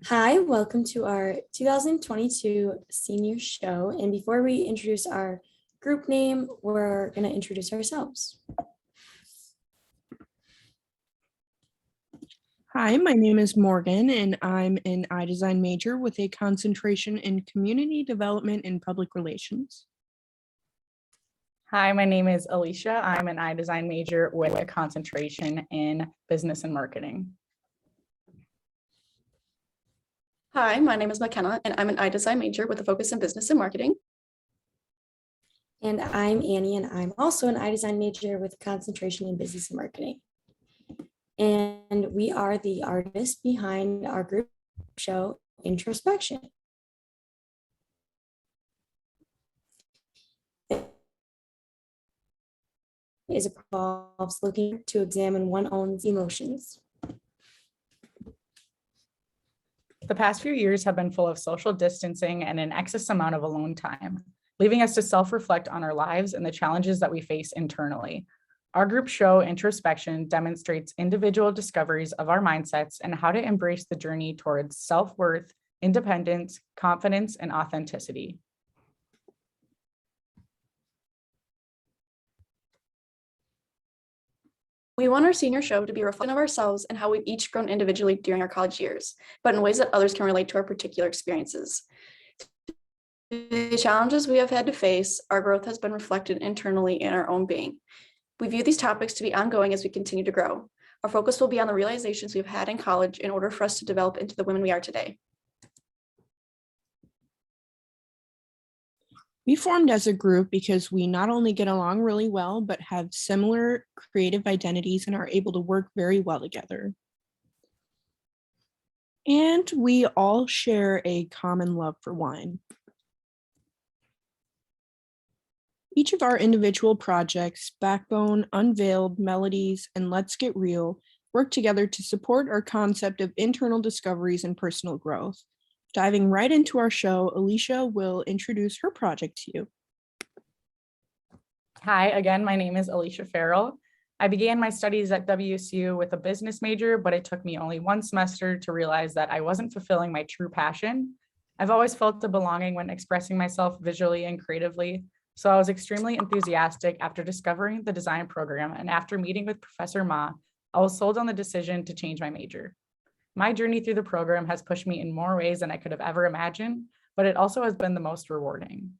Hi, welcome to our 2022 senior show. And before we introduce our group name, we're going to introduce ourselves. Hi, my name is Morgan, and I'm an iDesign major with a concentration in community development and public relations. Hi, my name is Alicia. I'm an iDesign major with a concentration in business and marketing. Hi, my name is McKenna, and I'm an iDesign major with a focus in business and marketing. And I'm Annie, and I'm also an iDesign major with concentration in business and marketing. And we are the artists behind our group show, Introspection. It involves looking to examine one's own emotions. The past few years have been full of social distancing and an excess amount of alone time, leaving us to self-reflect on our lives and the challenges that we face internally. Our group show, Introspection, demonstrates individual discoveries of our mindsets and how to embrace the journey towards self-worth, independence, confidence, and authenticity. We want our senior show to be a reflection of ourselves and how we've each grown individually during our college years, but in ways that others can relate to our particular experiences. The challenges we have had to face, our growth has been reflected internally in our own being. We view these topics to be ongoing as we continue to grow. Our focus will be on the realizations we've had in college in order for us to develop into the women we are today. We formed as a group because we not only get along really well, but have similar creative identities and are able to work very well together. And we all share a common love for wine. Each of our individual projects, Backbone, Unveiled, Melodies, and Let's Get Real, work together to support our concept of internal discoveries and personal growth. Diving right into our show, Alicia will introduce her project to you. Hi, again, my name is Alicia Farrell. I began my studies at WSU with a business major, but it took me only one semester to realize that I wasn't fulfilling my true passion. I've always felt a belonging when expressing myself visually and creatively, so I was extremely enthusiastic after discovering the design program, and after meeting with Professor Ma, I was sold on the decision to change my major. My journey through the program has pushed me in more ways than I could have ever imagined, but it also has been the most rewarding.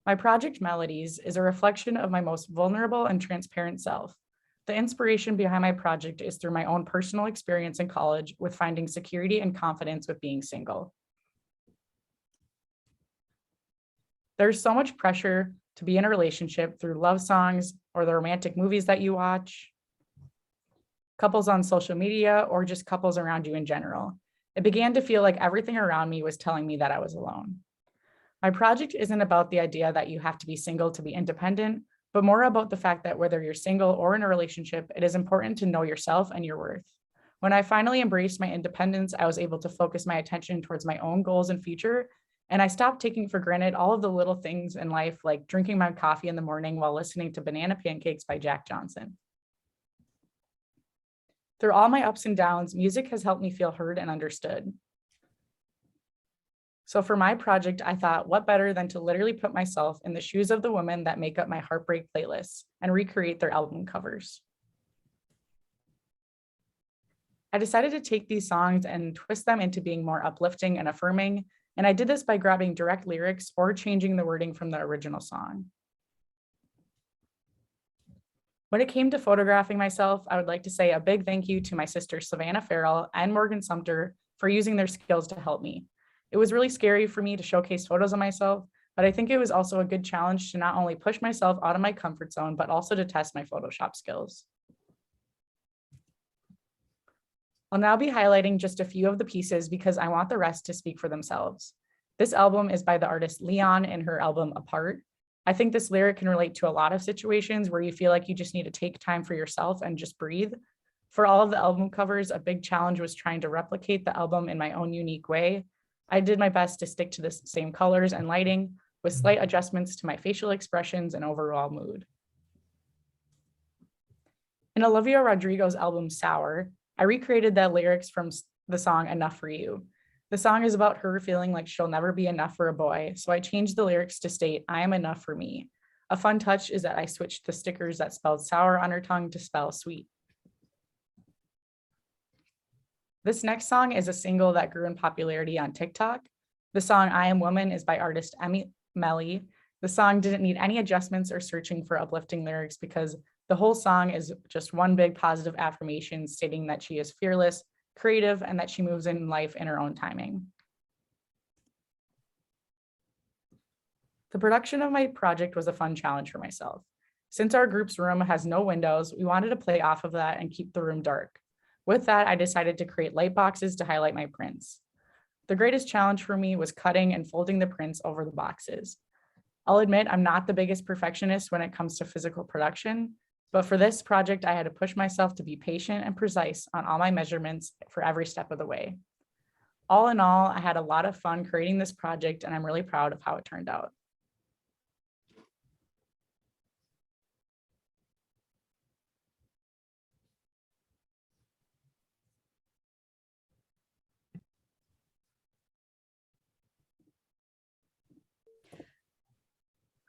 My project Melodies is a reflection of my most vulnerable and transparent self. The inspiration behind my project is through my own personal experience in college with finding security and confidence with being single. There's so much pressure to be in a relationship through love songs or the romantic movies that you watch, couples on social media, or just couples around you in general. It began to feel like everything around me was telling me that I was alone. My project isn't about the idea that you have to be single to be independent, but more about the fact that whether you're single or in a relationship, it is important to know yourself and your worth. When I finally embraced my independence, I was able to focus my attention towards my own goals and future, and I stopped taking for granted all of the little things in life, like drinking my coffee in the morning while listening to Banana Pancakes by Jack Johnson. Through all my ups and downs, music has helped me feel heard and understood. So for my project, I thought, what better than to literally put myself in the shoes of the women that make up my heartbreak playlists and recreate their album covers. I decided to take these songs and twist them into being more uplifting and affirming, and I did this by grabbing direct lyrics or changing the wording from the original song. When it came to photographing myself, I would like to say a big thank you to my sisters Savannah Farrell and Morgan Sumter for using their skills to help me. It was really scary for me to showcase photos of myself, but I think it was also a good challenge to not only push myself out of my comfort zone, but also to test my Photoshop skills. I'll now be highlighting just a few of the pieces because I want the rest to speak for themselves. This album is by the artist Leon and her album Apart. I think this lyric can relate to a lot of situations where you feel like you just need to take time for yourself and just breathe. For all of the album covers, a big challenge was trying to replicate the album in my own unique way. I did my best to stick to the same colors and lighting with slight adjustments to my facial expressions and overall mood. In Olivia Rodrigo's album Sour, I recreated the lyrics from the song Enough for You. The song is about her feeling like she'll never be enough for a boy, so I changed the lyrics to state, I am enough for me. A fun touch is that I switched the stickers that spelled sour on her tongue to spell sweet. This next song is a single that grew in popularity on TikTok. The song I Am Woman is by artist Emmy Melly. The song didn't need any adjustments or searching for uplifting lyrics because the whole song is just one big positive affirmation stating that she is fearless, creative, and that she moves in life in her own timing. The production of my project was a fun challenge for myself. Since our group's room has no windows, we wanted to play off of that and keep the room dark. With that, I decided to create light boxes to highlight my prints. The greatest challenge for me was cutting and folding the prints over the boxes. I'll admit I'm not the biggest perfectionist when it comes to physical production, but for this project, I had to push myself to be patient and precise on all my measurements for every step of the way. All in all, I had a lot of fun creating this project, and I'm really proud of how it turned out.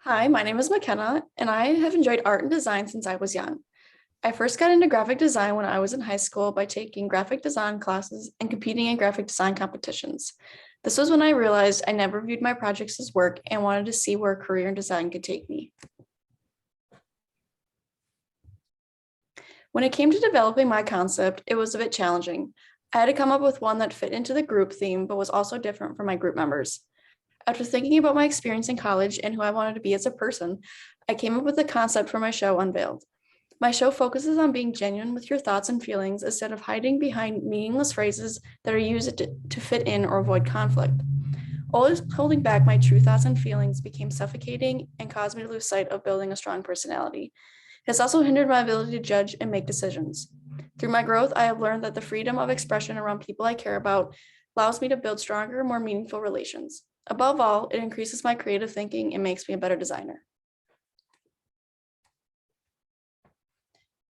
Hi, my name is McKenna, and I have enjoyed art and design since I was young. I first got into graphic design when I was in high school by taking graphic design classes and competing in graphic design competitions. This was when I realized I never viewed my projects as work and wanted to see where a career in design could take me. When it came to developing my concept, it was a bit challenging. I had to come up with one that fit into the group theme, but was also different from my group members. After thinking about my experience in college and who I wanted to be as a person, I came up with the concept for my show, Unveiled. My show focuses on being genuine with your thoughts and feelings instead of hiding behind meaningless phrases that are used to fit in or avoid conflict. Always holding back my true thoughts and feelings became suffocating and caused me to lose sight of building a strong personality. It has also hindered my ability to judge and make decisions. Through my growth, I have learned that the freedom of expression around people I care about allows me to build stronger, more meaningful relations. Above all, it increases my creative thinking and makes me a better designer.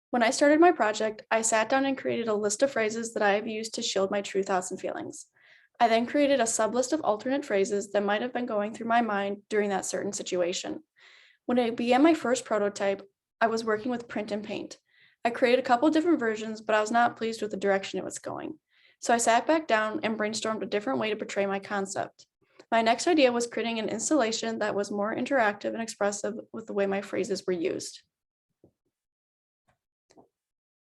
When I started my project, I sat down and created a list of phrases that I have used to shield my true thoughts and feelings. I then created a sublist of alternate phrases that might have been going through my mind during that certain situation. When I began my first prototype, I was working with print and paint. I created a couple different versions, but I was not pleased with the direction it was going. So I sat back down and brainstormed a different way to portray my concept. My next idea was creating an installation that was more interactive and expressive with the way my phrases were used.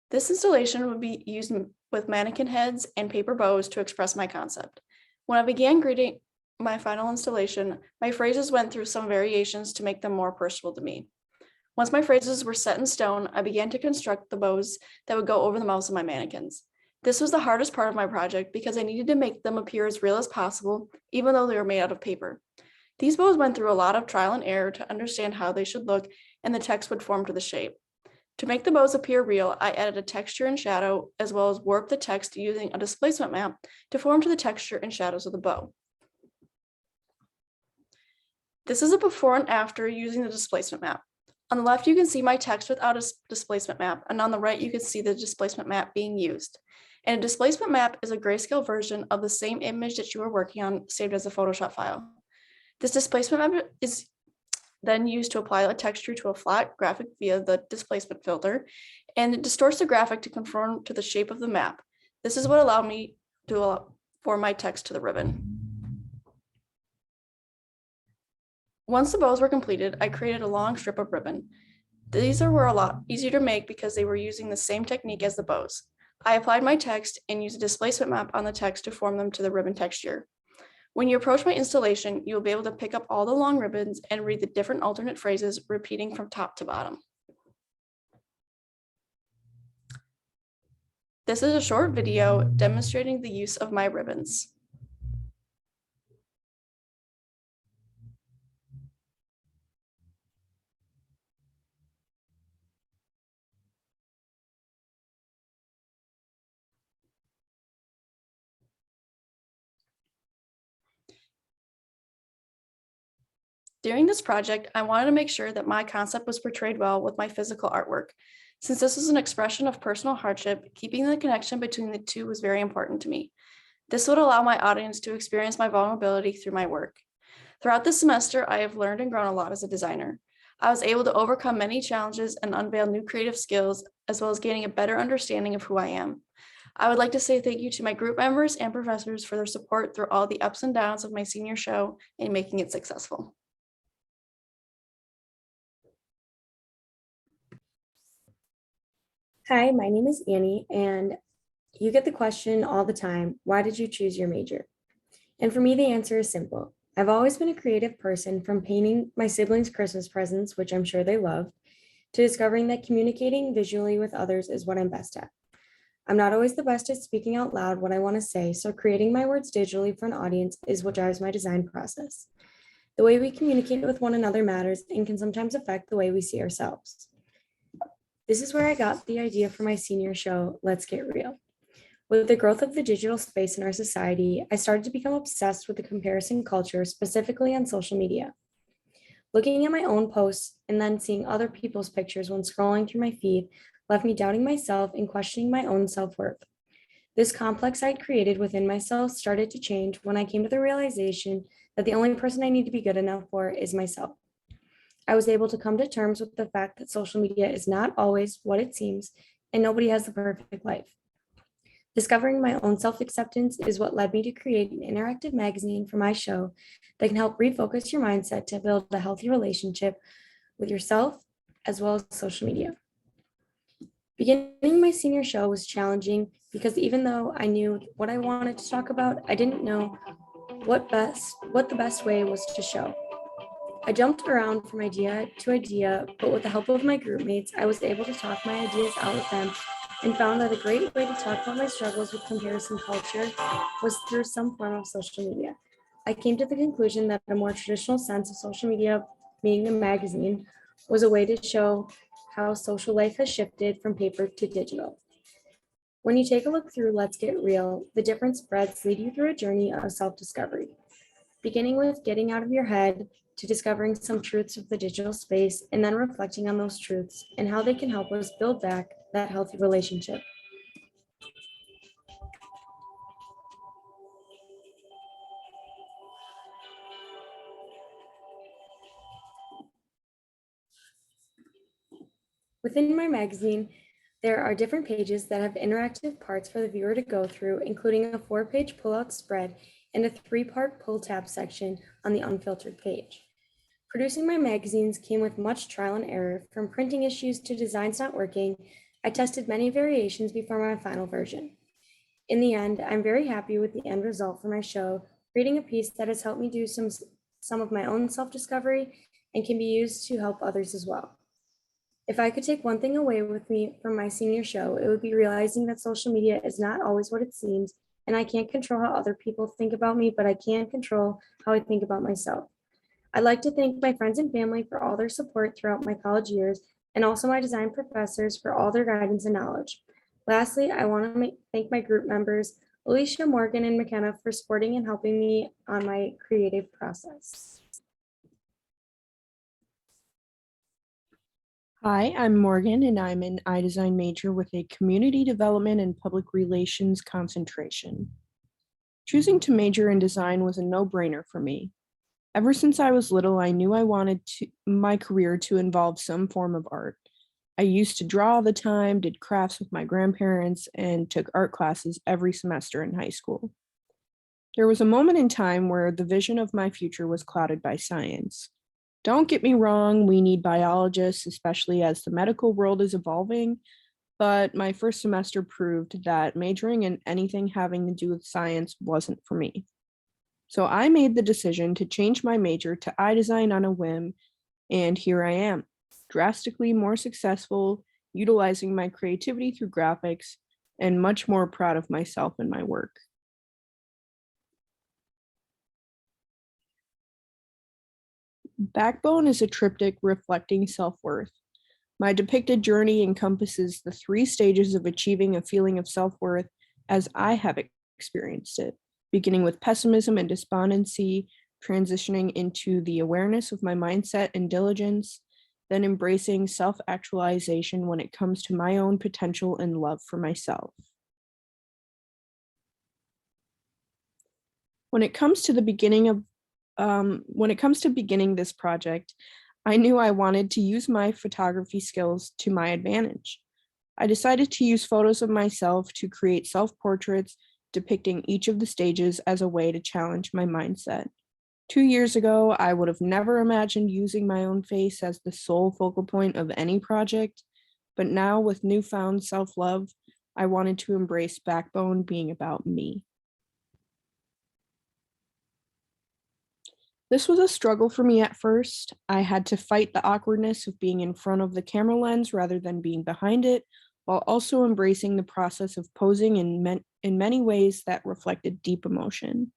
This installation would be used with mannequin heads and paper bows to express my concept. When I began creating my final installation, my phrases went through some variations to make them more personal to me. Once my phrases were set in stone, I began to construct the bows that would go over the mouths of my mannequins. This was the hardest part of my project because I needed to make them appear as real as possible, even though they were made out of paper. These bows went through a lot of trial and error to understand how they should look and the text would form to the shape. To make the bows appear real, I added a texture and shadow, as well as warped the text using a displacement map to form to the texture and shadows of the bow. This is a before and after using the displacement map. On the left, you can see my text without a displacement map, and on the right, you can see the displacement map being used. And a displacement map is a grayscale version of the same image that you are working on saved as a Photoshop file. This displacement map is then used to apply a texture to a flat graphic via the displacement filter, and it distorts the graphic to conform to the shape of the map. This is what allowed me to form my text to the ribbon. Once the bows were completed, I created a long strip of ribbon. These were a lot easier to make because they were using the same technique as the bows. I applied my text and used a displacement map on the text to form them to the ribbon texture. When you approach my installation, you will be able to pick up all the long ribbons and read the different alternate phrases repeating from top to bottom. This is a short video demonstrating the use of my ribbons. During this project, I wanted to make sure that my concept was portrayed well with my physical artwork. Since this was an expression of personal hardship, keeping the connection between the two was very important to me. This would allow my audience to experience my vulnerability through my work. Throughout this semester, I have learned and grown a lot as a designer. I was able to overcome many challenges and unveil new creative skills, as well as gaining a better understanding of who I am. I would like to say thank you to my group members and professors for their support through all the ups and downs of my senior show and making it successful. Hi, my name is Annie, and you get the question all the time, why did you choose your major? And for me, the answer is simple. I've always been a creative person, from painting my siblings' Christmas presents, which I'm sure they love, to discovering that communicating visually with others is what I'm best at. I'm not always the best at speaking out loud what I want to say, so creating my words digitally for an audience is what drives my design process. The way we communicate with one another matters and can sometimes affect the way we see ourselves. This is where I got the idea for my senior show, Let's Get Real. With the growth of the digital space in our society, I started to become obsessed with the comparison culture, specifically on social media. Looking at my own posts and then seeing other people's pictures when scrolling through my feed left me doubting myself and questioning my own self-worth. This complex I'd created within myself started to change when I came to the realization that the only person I need to be good enough for is myself. I was able to come to terms with the fact that social media is not always what it seems, and nobody has the perfect life. Discovering my own self-acceptance is what led me to create an interactive magazine for my show that can help refocus your mindset to build a healthy relationship with yourself as well as social media. Beginning my senior show was challenging because even though I knew what I wanted to talk about, I didn't know what the best way was to show. I jumped around from idea to idea, but with the help of my group mates, I was able to talk my ideas out with them and found that a great way to talk about my struggles with comparison culture was through some form of social media. I came to the conclusion that a more traditional sense of social media, being a magazine, was a way to show how social life has shifted from paper to digital. When you take a look through Let's Get Real, the different spreads lead you through a journey of self-discovery, beginning with getting out of your head to discovering some truths of the digital space and then reflecting on those truths and how they can help us build back that healthy relationship. Within my magazine, there are different pages that have interactive parts for the viewer to go through, including a 4-page pull-out spread and a 3-part pull-tab section on the unfiltered page. Producing my magazines came with much trial and error. From printing issues to designs not working, I tested many variations before my final version. In the end, I'm very happy with the end result for my show, creating a piece that has helped me do some of my own self-discovery and can be used to help others as well. If I could take one thing away with me from my senior show, it would be realizing that social media is not always what it seems, and I can't control how other people think about me, but I can control how I think about myself. I'd like to thank my friends and family for all their support throughout my college years, and also my design professors for all their guidance and knowledge. Lastly, I want to thank my group members, Alicia, Morgan, and McKenna, for supporting and helping me on my creative process. Hi, I'm Morgan, and I'm an iDesign major with a community development and public relations concentration. Choosing to major in design was a no-brainer for me. Ever since I was little, I knew I wanted my career to involve some form of art. I used to draw all the time, did crafts with my grandparents, and took art classes every semester in high school. There was a moment in time where the vision of my future was clouded by science. Don't get me wrong, we need biologists, especially as the medical world is evolving, but my first semester proved that majoring in anything having to do with science wasn't for me. So I made the decision to change my major to iDesign on a whim, and here I am, drastically more successful, utilizing my creativity through graphics, and much more proud of myself and my work. Backbone is a triptych reflecting self-worth. My depicted journey encompasses the 3 stages of achieving a feeling of self-worth as I have experienced it, beginning with pessimism and despondency, transitioning into the awareness of my mindset and diligence, then embracing self-actualization when it comes to my own potential and love for myself. When it comes to beginning this project, I knew I wanted to use my photography skills to my advantage. I decided to use photos of myself to create self-portraits depicting each of the stages as a way to challenge my mindset. 2 years ago, I would have never imagined using my own face as the sole focal point of any project, but now with newfound self-love, I wanted to embrace Backbone being about me. This was a struggle for me at first. I had to fight the awkwardness of being in front of the camera lens rather than being behind it, while also embracing the process of posing in many ways that reflected deep emotion.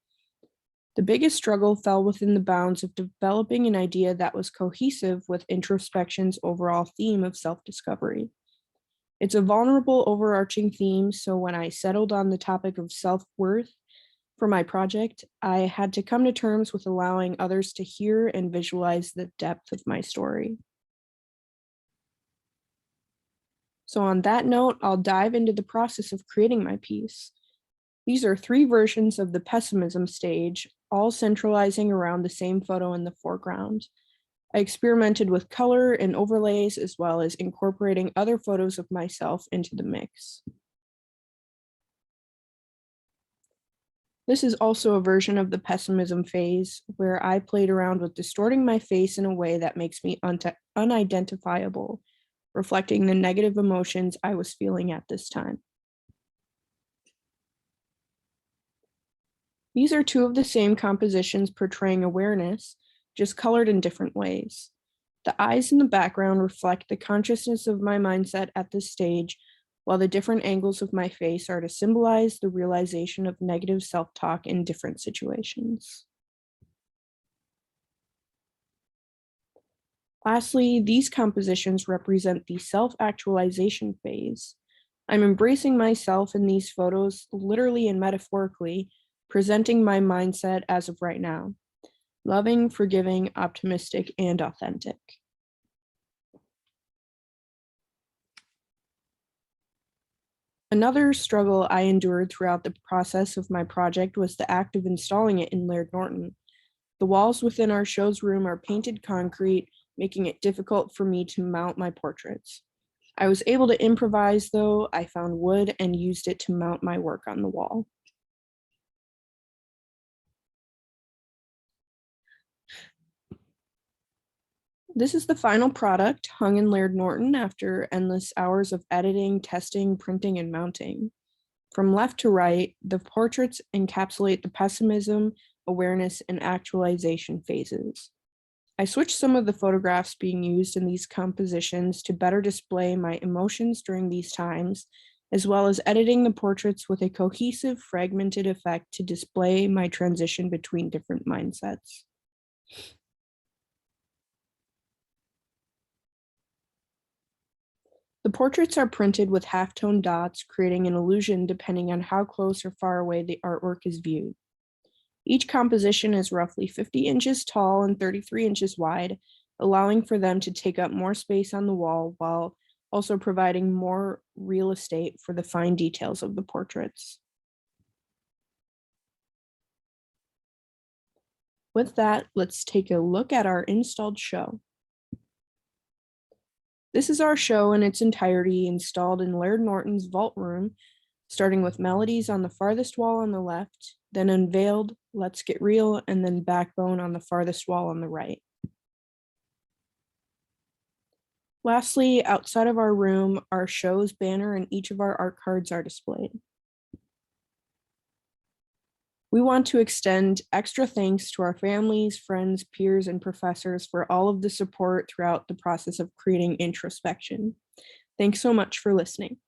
The biggest struggle fell within the bounds of developing an idea that was cohesive with introspection's overall theme of self-discovery. It's a vulnerable, overarching theme, so when I settled on the topic of self-worth for my project, I had to come to terms with allowing others to hear and visualize the depth of my story. So on that note, I'll dive into the process of creating my piece. These are 3 versions of the pessimism stage, all centralizing around the same photo in the foreground. I experimented with color and overlays as well as incorporating other photos of myself into the mix. This is also a version of the pessimism phase where I played around with distorting my face in a way that makes me unidentifiable, reflecting the negative emotions I was feeling at this time. These are 2 of the same compositions portraying awareness, just colored in different ways. The eyes in the background reflect the consciousness of my mindset at this stage, while the different angles of my face are to symbolize the realization of negative self-talk in different situations. Lastly, these compositions represent the self-actualization phase. I'm embracing myself in these photos, literally and metaphorically, presenting my mindset as of right now. Loving, forgiving, optimistic, and authentic. Another struggle I endured throughout the process of my project was the act of installing it in Laird Norton. The walls within our show's room are painted concrete, making it difficult for me to mount my portraits. I was able to improvise though. I found wood and used it to mount my work on the wall. This is the final product, hung in Laird Norton after endless hours of editing, testing, printing, and mounting. From left to right, the portraits encapsulate the pessimism, awareness, and actualization phases. I switched some of the photographs being used in these compositions to better display my emotions during these times, as well as editing the portraits with a cohesive, fragmented effect to display my transition between different mindsets. The portraits are printed with halftone dots, creating an illusion depending on how close or far away the artwork is viewed. Each composition is roughly 50 inches tall and 33 inches wide, allowing for them to take up more space on the wall while also providing more real estate for the fine details of the portraits. With that, let's take a look at our installed show. This is our show in its entirety installed in Laird Norton's vault room, starting with Melodies on the farthest wall on the left, then Unveiled, Let's Get Real, and then Backbone on the farthest wall on the right. Lastly, outside of our room, our show's banner and each of our art cards are displayed. We want to extend extra thanks to our families, friends, peers, and professors for all of the support throughout the process of creating Introspection. Thanks so much for listening.